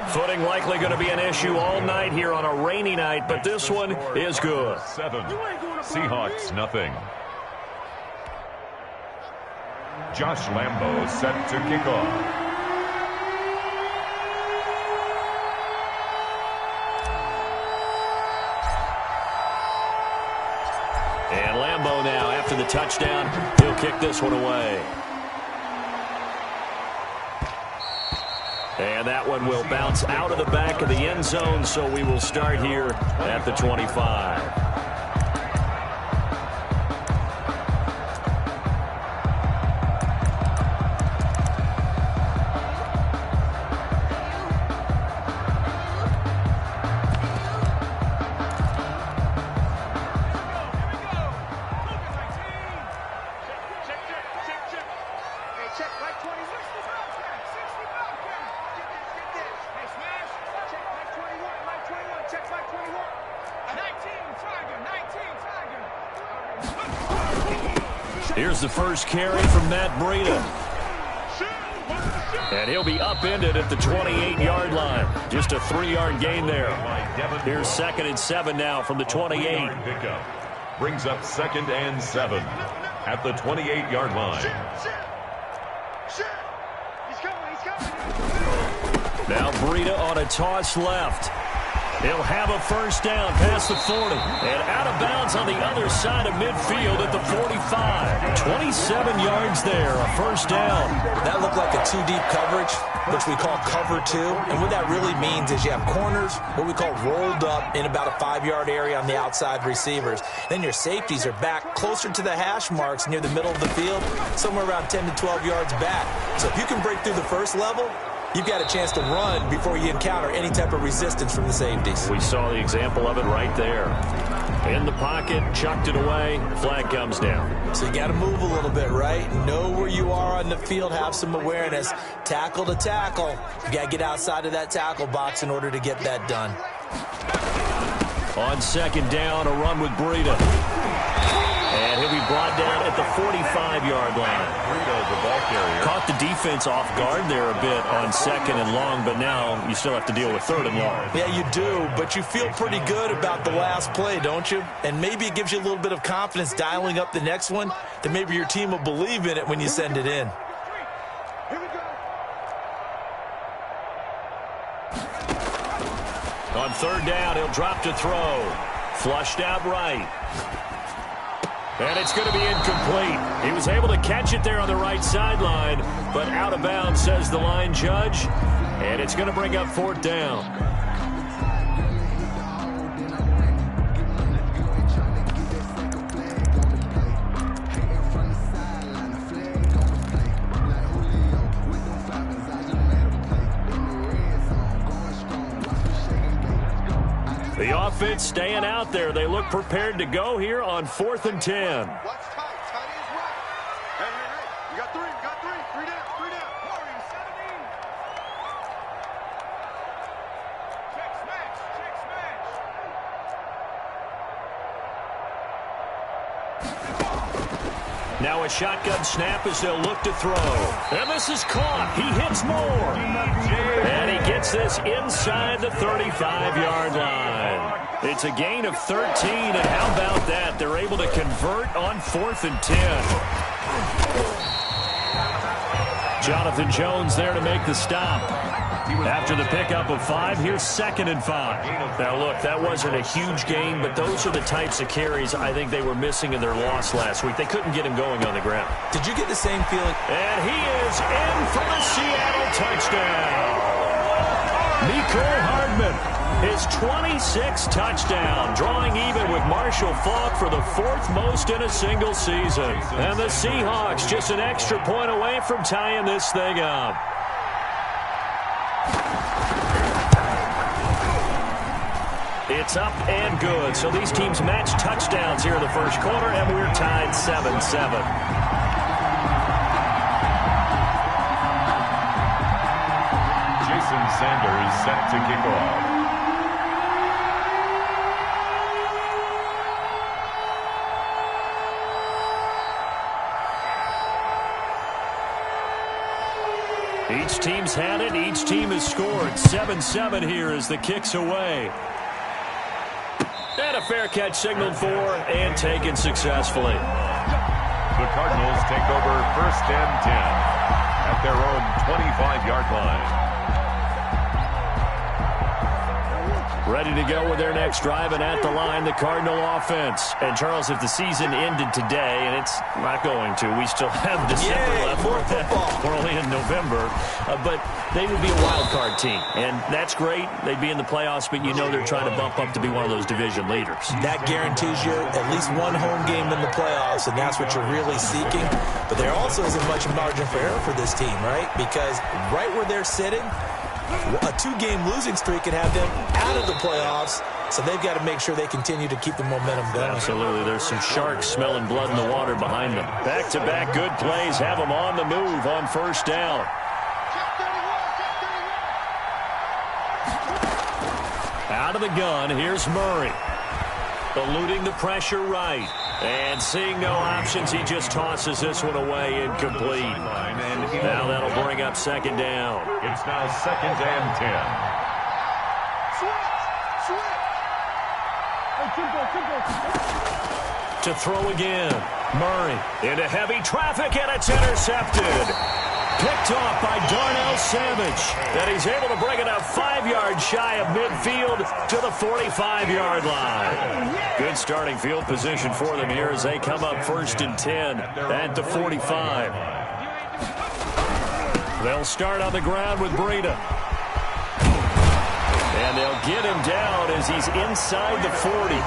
Footing likely going to be an issue all night here on a rainy night, but this one is good. 7. Seahawks, nothing. Josh Lambo set to kick off. And Lambo now, after the touchdown, he'll kick this one away. And that one will bounce out of the back of the end zone, so we will start here at the 25. Here's the first carry from Matt Breida. And he'll be upended at the 28-yard line. Just a 3-yard gain there. Here's 2nd and 7 now from the 28. Brings up 2nd and 7 at the 28-yard line. Now Breida on a toss left. He'll have a first down past the 40 and out of bounds on the other side of midfield at the 45. 27 yards there, a first down. That looked like a two-deep coverage, which we call cover two. And what that really means is you have corners, what we call rolled up in about a 5-yard area on the outside receivers. Then your safeties are back closer to the hash marks near the middle of the field, somewhere around 10 to 12 yards back. So if you can break through the first level, you've got a chance to run before you encounter any type of resistance from the safeties. We saw the example of it right there. In the pocket, chucked it away, flag comes down. So you got to move a little bit, right? Know where you are on the field, have some awareness. Tackle to tackle. You got to get outside of that tackle box in order to get that done. On 2nd down, a run with Breida. And he'll be brought down at the 45-yard line. Breida, the ball carrier. Caught the defense off guard there a bit on 2nd and long, but now you still have to deal with 3rd and long. Yeah, you do, but you feel pretty good about the last play, don't you? And maybe it gives you a little bit of confidence dialing up the next one, that maybe your team will believe in it when you send it in. On 3rd down, he'll drop to throw. Flushed out right. And it's going to be incomplete. He was able to catch it there on the right sideline, but out of bounds, says the line judge. And it's going to bring up 4th down. The offense staying out there. They look prepared to go here on 4th and 10. Watch tight. Tight is right. Hey. You got 3. You got 3. 3 down. 3 down. Warriors, 17. Check smash. Check smash. Now a shotgun snap as they'll look to throw. And this is caught. He hits more. And he gets this inside the 35-yard line. It's a gain of 13, and how about that? They're able to convert on 4th and 10. Jonathan Jones there to make the stop. After the pickup of 5, here's 2nd and 5. Now, look, that wasn't a huge gain, but those are the types of carries I think they were missing in their loss last week. They couldn't get him going on the ground. Did you get the same feeling? And he is in for the Seattle touchdown. Mecole Hardman, his 26th touchdown, drawing even with Marshall Faulk for the 4th most in a single season. And the Seahawks just an extra point away from tying this thing up. It's up and good. So these teams match touchdowns here in the first quarter, and we're tied 7-7. Sanders set to kick off. Each team's had it. Each team has scored. 7-7 here as the kick's away. And a fair catch signaled for and taken successfully. The Cardinals take over 1st and 10 at their own 25-yard line. Ready to go with their next drive, and at the line, the Cardinal offense. And, Charles, if the season ended today, and it's not going to, we still have December left. More football. We're only in November. But they would be a wild card team, and that's great. They'd be in the playoffs, but you know they're trying to bump up to be one of those division leaders. That guarantees you at least one home game in the playoffs, and that's what you're really seeking. But there also isn't much margin for error for this team, right? Because right where they're sitting, a 2-game losing streak could have them out of the playoffs, so they've got to make sure they continue to keep the momentum going. Absolutely. There's some sharks smelling blood in the water behind them. Back-to-back good plays have them on the move on 1st down. Out of the gun, here's Murray. Eluding the pressure right. And seeing no options, he just tosses this one away incomplete. Now that'll bring up 2nd down. It's now 2nd and 10. To throw again. Murray into heavy traffic, and it's intercepted. Picked off by Darnell Savage. And he's able to bring it up 5 yards shy of midfield to the 45-yard line. Good starting field position for them here as they come up 1st and 10 at the 45. They'll start on the ground with Breida. And they'll get him down as he's inside the 40.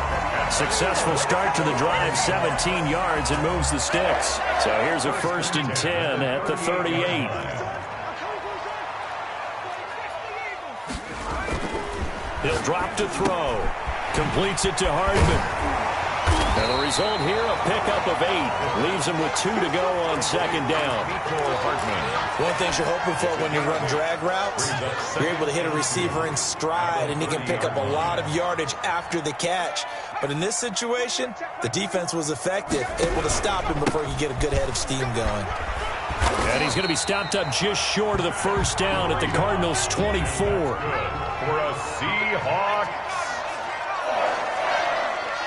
Successful start to the drive, 17 yards, and moves the sticks. So here's a 1st and 10 at the 38. He'll drop to throw. Completes it to Hardman. And the result here, a pickup of 8. Leaves him with 2 to go on 2nd down. One thing you're hoping for when you run drag routes, you're able to hit a receiver in stride, and he can pick up a lot of yardage after the catch. But in this situation, the defense was effective, able to stop him before he could get a good head of steam going. And he's going to be stopped up just short of the 1st down at the Cardinals' 24. For a Seahawks.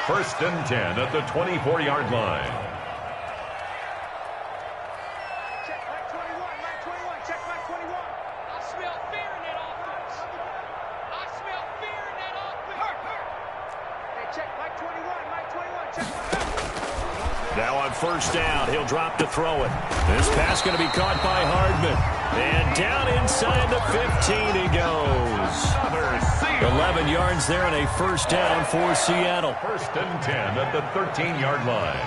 1st and 10 at the 24-yard line. Check back 21, back 21, check back 21. I smell fear in that offense. I smell fear in that offense. Hurt. Hey, check back 21, check back. Now on 1st down, he'll drop to throw it. This pass going to be caught by Hardman. And down inside the 15 he goes. 11 yards there and a 1st down for Seattle. 1st and 10 at the 13-yard line.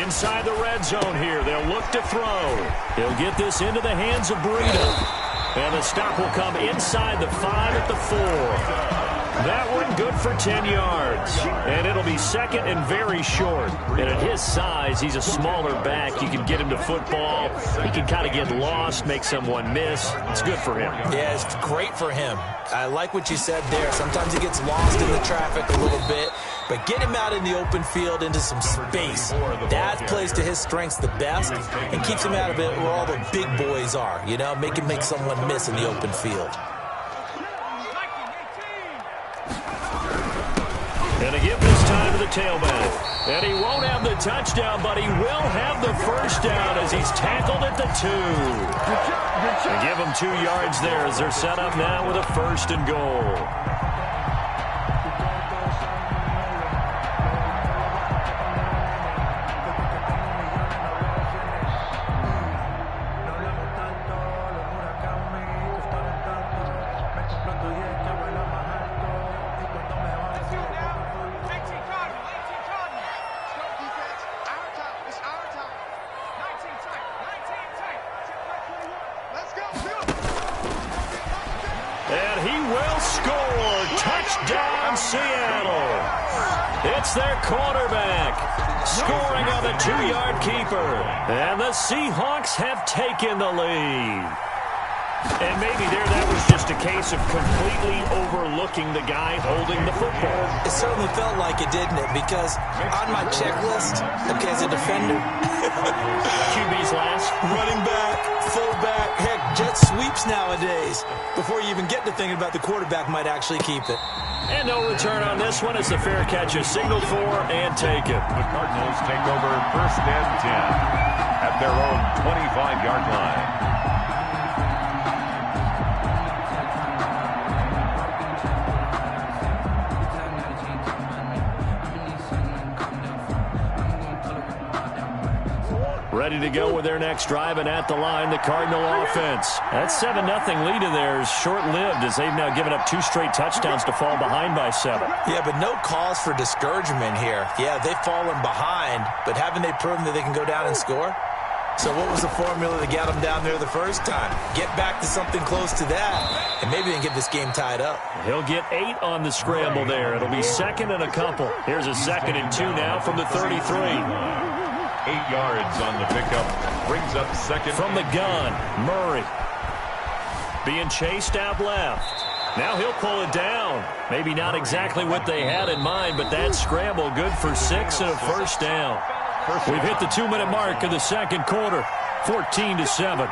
Inside the red zone here, they'll look to throw. He'll get this into the hands of Breida. And the stop will come inside the 5 at the 4. That one good for 10 yards. And it'll be 2nd and very short. And at his size, he's a smaller back. You can get him to football. He can kind of get lost, make someone miss. It's good for him. Yeah, it's great for him. I like what you said there. Sometimes he gets lost in the traffic a little bit. But get him out in the open field into some space. That plays to his strengths the best and keeps him out of it where all the big boys are. You know, make someone miss in the open field. And a give this time to the tailback. And he won't have the touchdown, but he will have the 1st down as he's tackled at the 2. They give him 2 yards there as they're set up now with a 1st and goal. And he will score. Touchdown, Seattle. It's their quarterback scoring on the 2-yard keeper. And the Seahawks have taken the lead. And maybe that was just a case of completely overlooking the guy holding the football. It certainly felt like it, didn't it? Because on my checklist, okay, as a defender, QB's last. running back, fullback, keeps nowadays. Before you even get to thinking about the quarterback might actually keep it. And no return on this one as the fair catch is signaled for and taken. The Cardinals take over first and 10 at their own 25-yard line. Ready to go with their next drive, and at the line, the Cardinal offense. That 7-0 lead of theirs short-lived as they've now given up 2 straight touchdowns to fall behind by 7. Yeah, but no cause for discouragement here. Yeah, they've fallen behind, but haven't they proven that they can go down and score? So what was the formula that got them down there the first time? Get back to something close to that, and maybe they can get this game tied up. He'll get 8 on the scramble there. It'll be second and a couple. Here's a 2nd and 2 now from the 33. 8 yards on the pickup. Brings up second. From the gun, Murray. Being chased out left. Now he'll pull it down. Maybe not exactly what they had in mind, but that scramble good for 6 and a first down. We've hit the 2-minute mark of the second quarter. 14-7.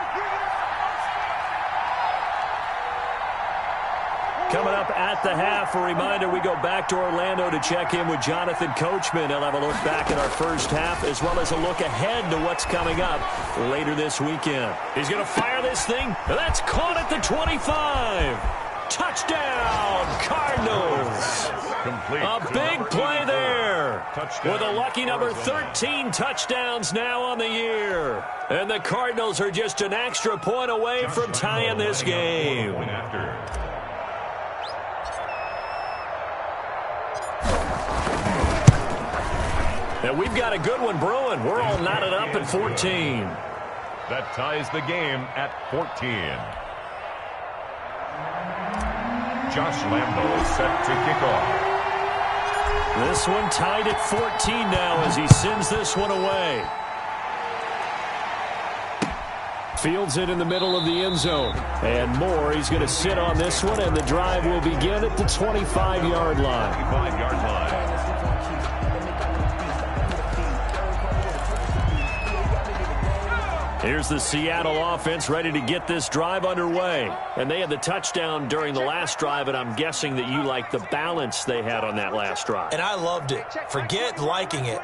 Coming up at the half, a reminder, we go back to Orlando to check in with Jonathan Coachman. He'll have a look back at our first half as well as a look ahead to what's coming up later this weekend. He's going to fire this thing. That's caught at the 25. Touchdown, Cardinals. Complete. A big play there. Touchdown. With a lucky number 13 touchdowns now on the year. And the Cardinals are just an extra point away from tying this game. And we've got a good one brewing. We're all knotted up at 14. That ties the game at 14. Josh Lambo set to kick off. This one tied at 14 now as he sends this one away. Fields it in the middle of the end zone. And more, he's going to sit on this one, and the drive will begin at the 25-yard line. 25-yard line. Here's the Seattle offense ready to get this drive underway. And they had the touchdown during the last drive, and I'm guessing that you like the balance they had on that last drive. And I loved it. Forget liking it.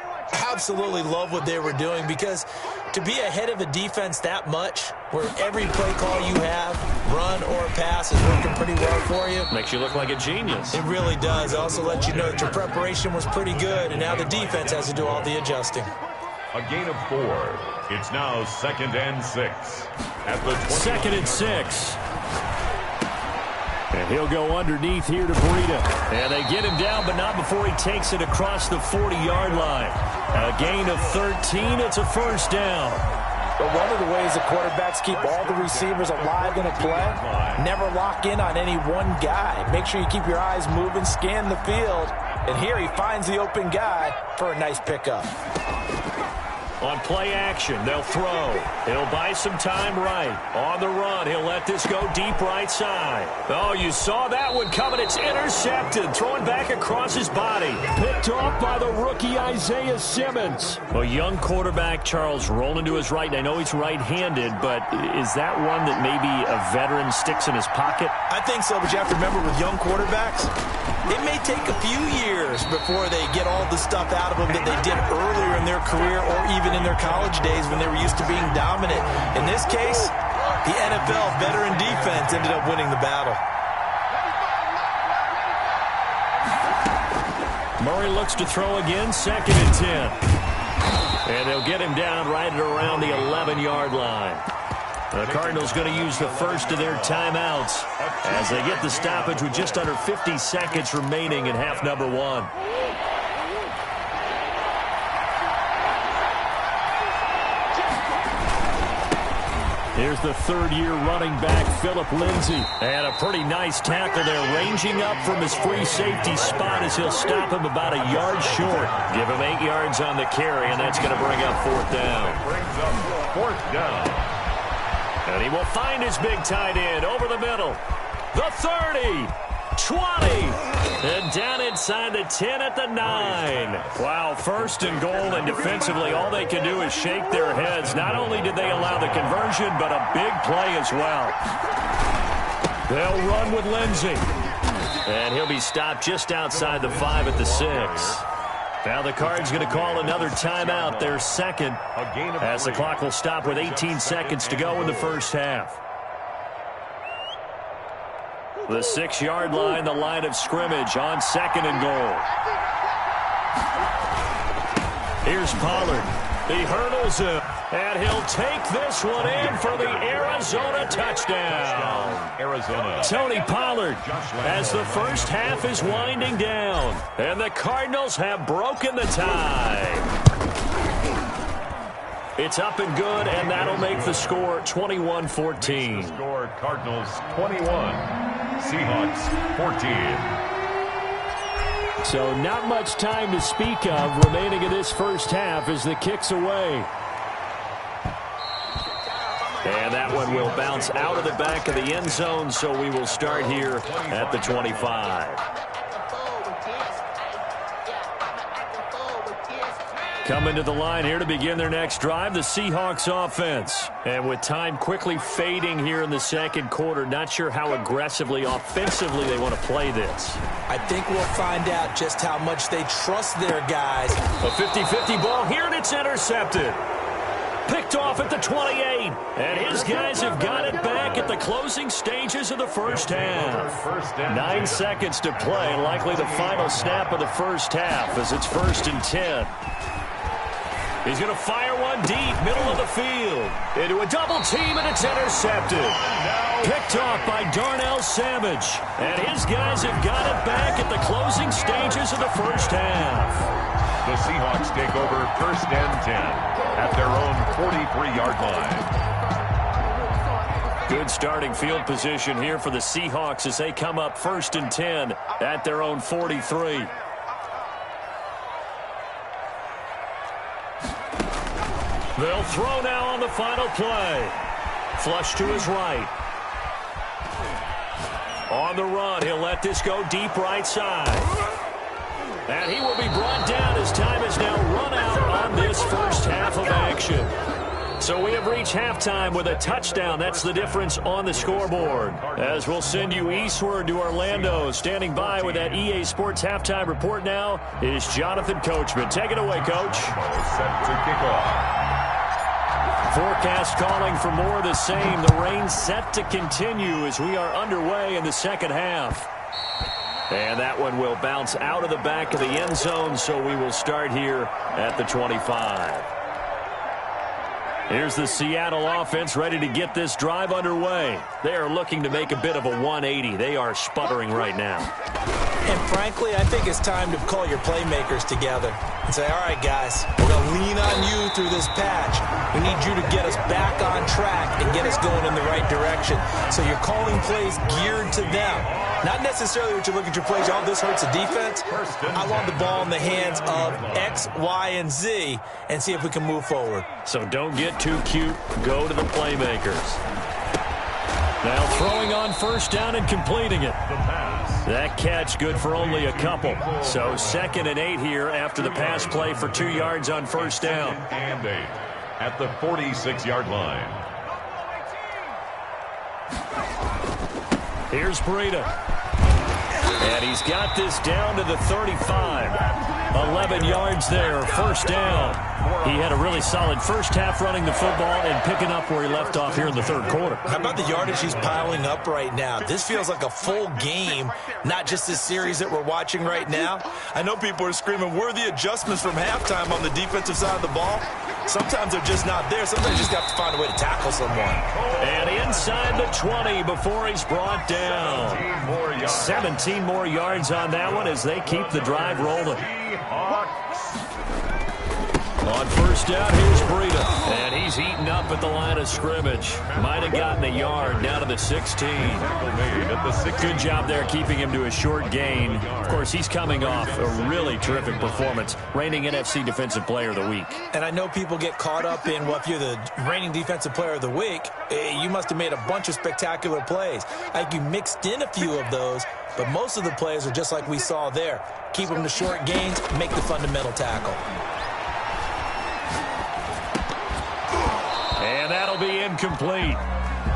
Absolutely love what they were doing, because to be ahead of a defense that much, where every play call you have, run or pass, is working pretty well for you. Makes you look like a genius. It really does. It also lets you know that your preparation was pretty good, and now the defense has to do all the adjusting. A gain of 4. It's now 2nd and 6. At the 2nd and 6. And he'll go underneath here to Breida. And they get him down, but not before he takes it across the 40-yard line. A gain of 13. It's a first down. But one of the ways the quarterbacks keep all the receivers alive in a play, never lock in on any one guy. Make sure you keep your eyes moving, scan the field. And here he finds the open guy for a nice pickup. On play action, they'll throw. He'll buy some time right. On the run, he'll let this go deep right side. Oh, you saw that one coming. It's intercepted. Throwing back across his body. Picked off by the rookie Isaiah Simmons. A young quarterback, Charles, rolling to his right. And I know he's right-handed, but is that one that maybe a veteran sticks in his pocket? I think so, but you have to remember with young quarterbacks, it may take a few years before they get all the stuff out of them that they did earlier in their career or even in their college days when they were used to being dominant. In this case, the NFL veteran defense ended up winning the battle. Murray looks to throw again, 2nd and 10. And they'll get him down right at around the 11-yard line. The Cardinals going to use the first of their timeouts as they get the stoppage with just under 50 seconds remaining in half number 1. Here's the third-year running back, Phillip Lindsay. And a pretty nice tackle there, ranging up from his free safety spot as he'll stop him about a yard short. Give him 8 yards on the carry, and that's going to bring up 4th down. Brings up 4th down. And he will find his big tight end over the middle. The 30, 20, And down inside the 10 at the 9. Wow, first and goal, and defensively all they can do is shake their heads. Not only did they allow the conversion, but a big play as well. They'll run with Lindsey. And he'll be stopped just outside the 5 at the 6. Now the Cards going to call another timeout, their second, as the clock will stop with 18 seconds to go in the first half. The 6-yard line, the line of scrimmage on second and goal. Here's Pollard. He hurdles him, and he'll take this one in for the Arizona touchdown. Arizona. Tony Pollard as the first half is winding down, and the Cardinals have broken the tie. It's up and good, and that'll make the score 21-14. Score Cardinals 21, Seahawks 14. So not much time to speak of remaining in this first half as the kick's away. And that one will bounce out of the back of the end zone, so we will start here at the 25. Coming to the line here to begin their next drive, the Seahawks offense. And with time quickly fading here in the second quarter, not sure how aggressively, offensively they want to play this. I think we'll find out just how much they trust their guys. A 50-50 ball here, and it's intercepted. Picked off at the 28. And his guys have got it back at the closing stages of the first half. 9 seconds to play, likely the final snap of the first half as it's 1st and 10. He's going to fire one deep, middle of the field. Into a double team, and it's intercepted. Picked off by Darnell Savage. And his guys have got it back at the closing stages of the first half. The Seahawks take over 1st and 10 at their own 43-yard line. Good starting field position here for the Seahawks as they come up 1st and 10 at their own 43. They'll throw now on the final play. Flush to his right. On the run, he'll let this go deep right side. And he will be brought down as time is now run out on this first half of action. So we have reached halftime with a touchdown. That's the difference on the scoreboard. As we'll send you eastward to Orlando. Standing by with that EA Sports halftime report now is Jonathan Coachman. Take it away, Coach. Set to kick off. Forecast calling for more of the same. The rain set to continue as we are underway in the second half. And that one will bounce out of the back of the end zone, so we will start here at the 25. Here's the Seattle offense ready to get this drive underway. They are looking to make a bit of a 180. They are sputtering right now. And frankly, I think it's time to call your playmakers together and say, all right, guys, we're going to lean on you through this patch. We need you to get us back on track and get us going in the right direction. So you're calling plays geared to them. Not necessarily what you're looking to plays. Oh, this hurts the defense. I want the ball in the hands of X, Y, and Z and see if we can move forward. So don't get too cute. Go to the playmakers. Now throwing on first down and completing it. That catch good for only a couple. So 2nd and 8 here after the pass play for 2 yards on first down. And 8 at the 46-yard line. Here's Breida. And he's got this down to the 35. 11 yards there, first down. He had a really solid first half running the football and picking up where he left off here in the third quarter. How about the yardage he's piling up right now? This feels like a full game, not just this series that we're watching right now. I know people are screaming, where are the adjustments from halftime on the defensive side of the ball? Sometimes they're just not there. Sometimes you just have to find a way to tackle someone. And inside the 20 before he's brought down. 17 more yards on that one as they keep the drive rolling. On first down, here's Breida. And he's heating up at the line of scrimmage. Might have gotten a yard down to the 16. Good job there keeping him to a short gain. Of course, he's coming off a really terrific performance, reigning NFC Defensive Player of the Week. And I know people get caught up in, well, if you're the reigning Defensive Player of the Week, you must have made a bunch of spectacular plays. Like you mixed in a few of those, but most of the plays are just like we saw there. Keep them to short gains, make the fundamental tackle. And that'll be incomplete.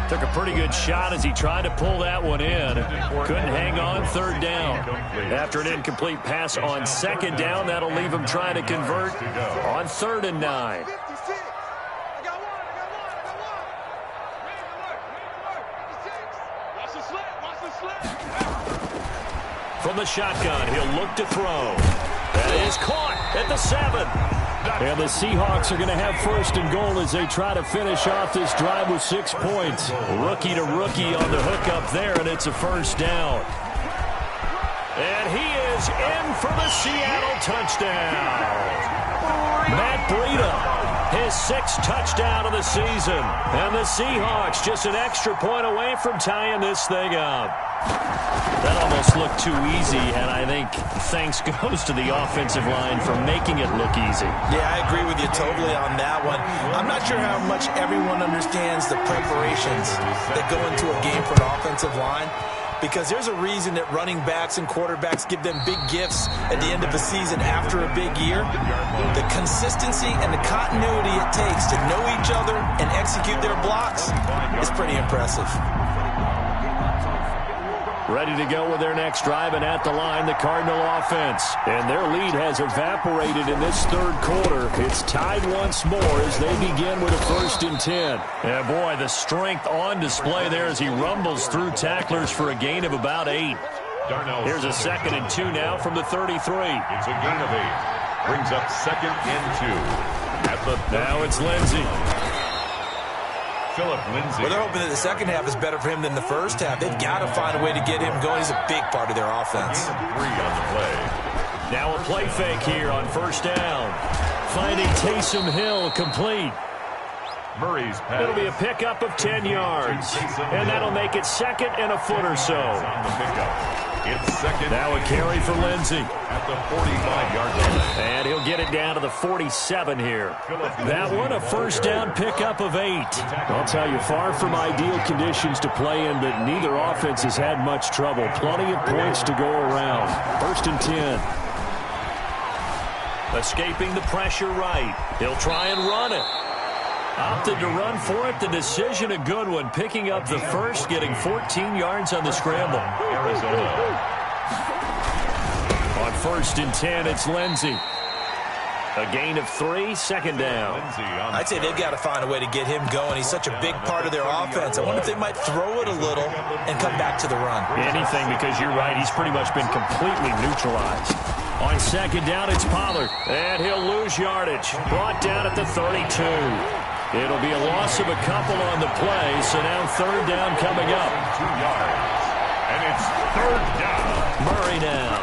Took a pretty good shot as he tried to pull that one in. Couldn't hang on third down. After an incomplete pass on second down, that'll leave him trying to convert on 3rd and 9. From the shotgun, he'll look to throw. That is caught at the 7. And the Seahawks are going to have 1st and goal as they try to finish off this drive with 6 points. Rookie to rookie on the hook up there, and it's a 1st down. And he is in for the Seattle touchdown. Matt Breida, his 6th touchdown of the season. And the Seahawks just an extra point away from tying this thing up. That almost looked too easy, and I think thanks goes to the offensive line for making it look easy. Yeah, I agree with you totally on that one. I'm not sure how much everyone understands the preparations that go into a game for an offensive line, because there's a reason that running backs and quarterbacks give them big gifts at the end of the season after a big year. The consistency and the continuity it takes to know each other and execute their blocks is pretty impressive. Ready to go with their next drive, and at the line, the Cardinal offense. And their lead has evaporated in this 3rd quarter. It's tied once more as they begin with a 1st and 10. And boy, the strength on display there as he rumbles through tacklers for a gain of about 8. Here's a 2nd and 2 now from the 33. It's a gain of 8. Brings up 2nd and 2. At the now it's Lindsey. Philip Lindsay. Well, they're hoping that the second half is better for him than the first half. They've got to find a way to get him going. He's a big part of their offense. 3 on the play. Now a play fake here on 1st down. Finding Taysom Hill complete. Murray's pass. It'll be a pickup of 10 yards. And that'll make it 2nd and a foot or so. On the pickup. It's 2nd. Now a carry for Lindsey. At the 45-yard line. And he'll get it down to the 47 here. That one, a 1st down pickup of 8. I'll tell you, far from ideal conditions to play in, but neither offense has had much trouble. Plenty of points to go around. 1st and 10. Escaping the pressure right. He'll try and run it. Opted to run for it. The decision a good one. Picking up the 1st, getting 14 yards on the scramble. Arizona. On 1st and 10, it's Lindsey. A gain of 3, 2nd down. I'd say they've got to find a way to get him going. He's such a big part of their offense. I wonder if they might throw it a little and come back to the run. Anything, because you're right. He's pretty much been completely neutralized. On 2nd down, it's Pollard. And he'll lose yardage. Brought down at the 32. It'll be a loss of a couple on the play, so now 3rd down coming up. 2 yards. And it's 3rd down. Murray now.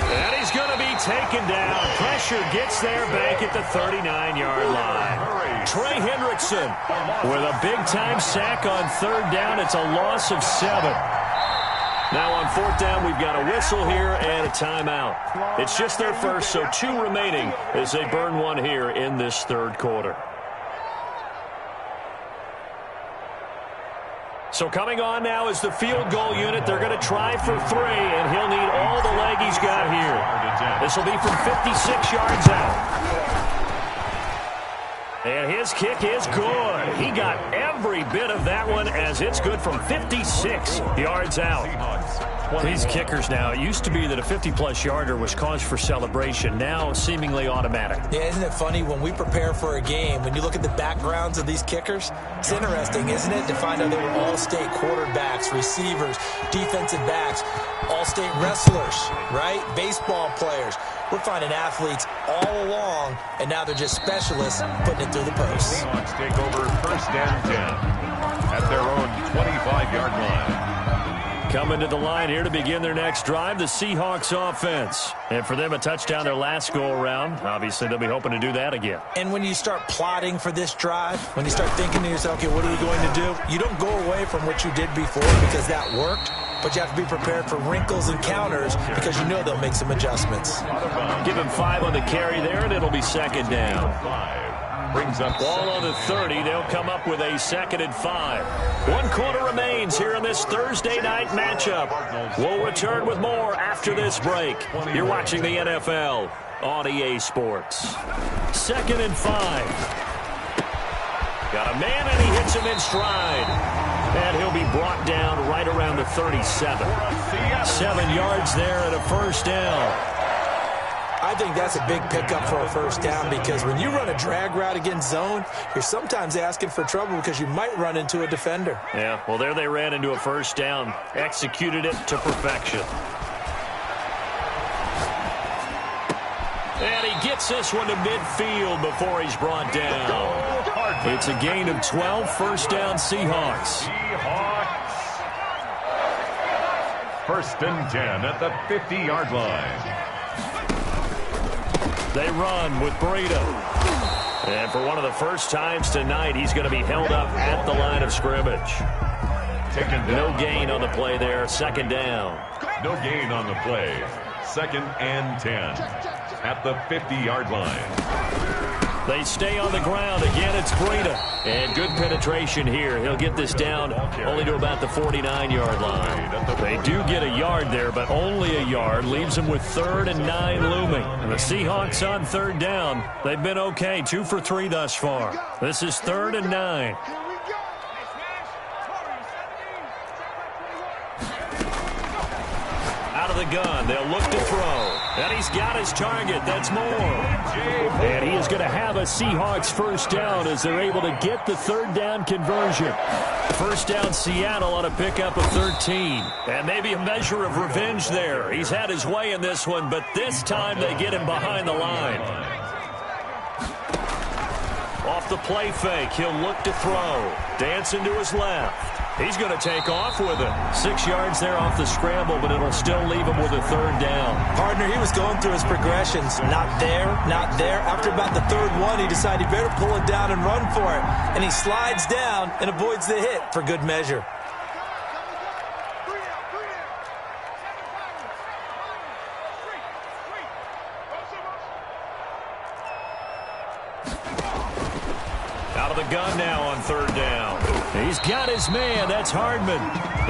And he's going to be taken down. Pressure gets there back at the 39-yard line. Trey Hendrickson with a big-time sack on 3rd down. It's a loss of 7. Now on 4th down, we've got a whistle here and a timeout. It's just their first, so 2 remaining as they burn one here in this 3rd quarter. So coming on now is the field goal unit. They're going to try for 3, and he'll need all the leg he's got here. This will be from 56 yards out. And his kick is good. He got every bit of that one as it's good from 56 yards out. These kickers now, it used to be that a 50-plus yarder was cause for celebration. Now seemingly automatic. Yeah, isn't it funny when we prepare for a game, when you look at the backgrounds of these kickers, it's interesting, isn't it, to find out they were all-state quarterbacks, receivers, defensive backs, all-state wrestlers, right? Baseball players. We're finding athletes all along, and now they're just specialists putting it through the posts. Seahawks take over 1st and 10 at their own 25-yard line. Coming to the line here to begin their next drive, the Seahawks offense. And for them, a touchdown their last go-around. Obviously, they'll be hoping to do that again. And when you start plotting for this drive, when you start thinking to yourself, okay, what are we going to do? You don't go away from what you did before because that worked, but you have to be prepared for wrinkles and counters because you know they'll make some adjustments. Give him 5 on the carry there, and it'll be second down. Brings up ball on the 30. They'll come up with a 2nd and 5. 1 quarter remains here in this Thursday night matchup. We'll return with more after this break. You're watching the NFL on EA Sports. 2nd and 5. Got a man, and he hits him in stride. And he'll be brought down right around the 37. 7 yards there and a first down. I think that's a big pickup for a first down because when you run a drag route against zone, you're sometimes asking for trouble because you might run into a defender. Yeah, well, there they ran into a first down. Executed it to perfection. And he gets this one to midfield before he's brought down. It's a gain of 12, first down Seahawks. 1st and 10 at the 50-yard line. They run with Breida. And for one of the first times tonight, he's going to be held up at the line of scrimmage. No gain on the play there, 2nd down. No gain on the play. 2nd and 10 at the 50-yard line. They stay on the ground. Again, it's Breida. And good penetration here. He'll get this down only to about the 49-yard line. They do get a yard there, but only a yard. Leaves them with 3rd and 9 looming. And the Seahawks on 3rd down. They've been okay. 2 for 3 thus far. This is 3rd and 9. Out of the gun. They'll look to throw. And he's got his target. That's Moore. And he is going to have a Seahawks first down as they're able to get the 3rd down conversion. First down Seattle on a pickup of 13. And maybe a measure of revenge there. He's had his way in this one, but this time they get him behind the line. Off the play fake, he'll look to throw. Dancing to his left. He's going to take off with it. 6 yards there off the scramble, but it'll still leave him with a 3rd down. Partner, he was going through his progressions. Not there, not there. After about the 3rd one, he decided he better pull it down and run for it. And he slides down and avoids the hit for good measure. Out of the gun now on 3rd down. He's got his man. That's Hardman.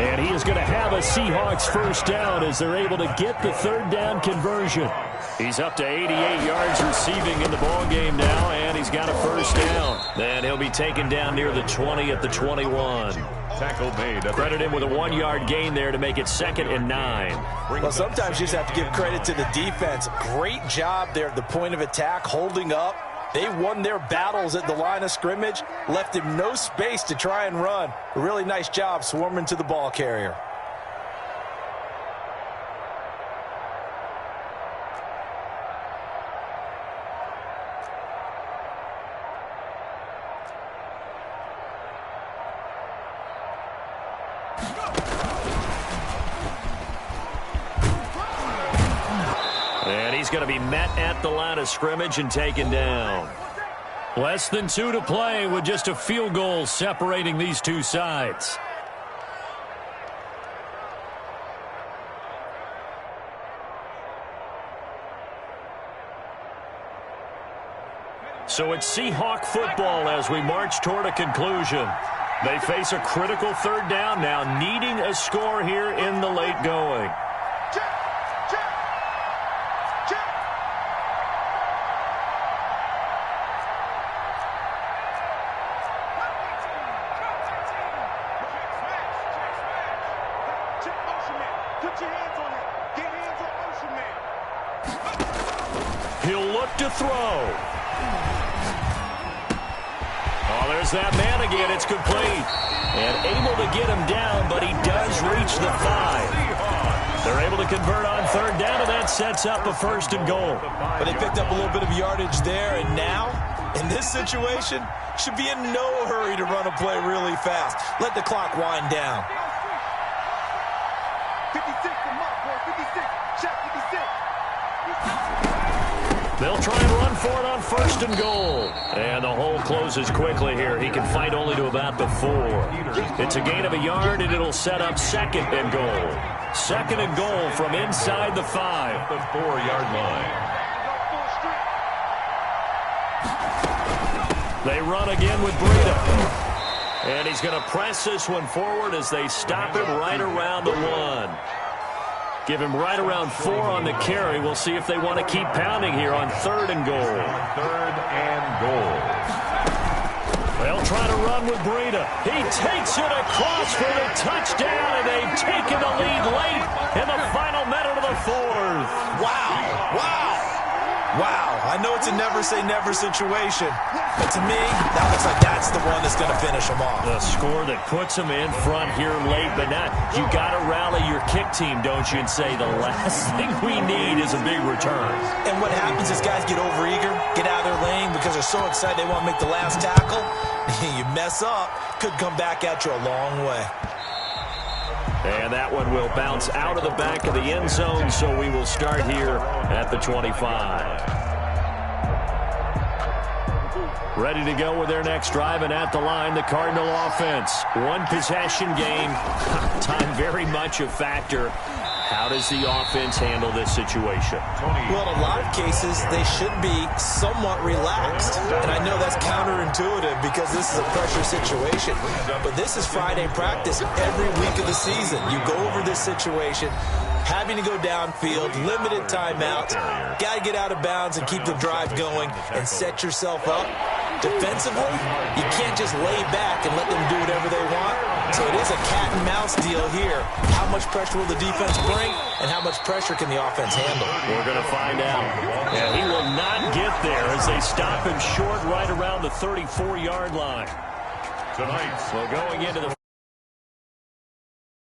And he is going to have a Seahawks first down as they're able to get the 3rd down conversion. He's up to 88 yards receiving in the ballgame now, and he's got a first down. Then he'll be taken down near the 20 at the 21. Tackle made. Credit him with a 1-yard gain there to make it 2nd and 9. Well, sometimes you just have to give credit to the defense. Great job there at the point of attack, holding up. They won their battles at the line of scrimmage, left him no space to try and run. A really nice job swarming to the ball carrier. And he's going to be met at the line of scrimmage and taken down. Less than 2 to play with just a field goal separating these two sides. So it's Seahawk football as we march toward a conclusion. They face a critical 3rd down now, needing a score here in the late going. He'll look to throw. Oh, there's that man again. It's complete. And able to get him down, but he does reach the 5. They're able to convert on 3rd down, and that sets up a 1st and goal. But they picked up a little bit of yardage there, and now, in this situation, should be in no hurry to run a play really fast. Let the clock wind down. They'll try and run for it on 1st and goal. And the hole closes quickly here. He can fight only to about the 4. It's a gain of a yard, and it'll set up 2nd and goal. 2nd and goal from inside the 5. The 4-yard line. They run again with Breida. And he's going to press this one forward as they stop him right around the 1. Give him right around 4 on the carry. We'll see if they want to keep pounding here on 3rd and goal. 3rd and goal. They'll try to run with Breida. He takes it across for the touchdown, and they've taken the lead late in the final minute of the 4th. Wow. Wow. Wow. I know it's a never-say-never situation, but to me, that looks like that's the one that's going to finish them off. The score that puts them in front here late, but now you got to rally your kick team, don't you, and say the last thing we need is a big return. And what happens is guys get overeager, get out of their lane because they're so excited they want to make the last tackle. You mess up, could come back at you a long way. And that one will bounce out of the back of the end zone, so we will start here at the 25. Ready to go with their next drive, and at the line, the Cardinal offense. 1 possession game. Time very much a factor. How does the offense handle this situation? Well, in a lot of cases, they should be somewhat relaxed. And I know that's counterintuitive because this is a pressure situation. But this is Friday practice every week of the season. You go over this situation, having to go downfield, limited timeouts, got to get out of bounds and keep the drive going and set yourself up. Defensively, you can't just lay back and let them do whatever they want. So it is a cat and mouse deal here. How much pressure will the defense bring, and how much pressure can the offense handle? We're going to find out. And he will not get there as they stop him short right around the 34-yard line. Tonight, so going into the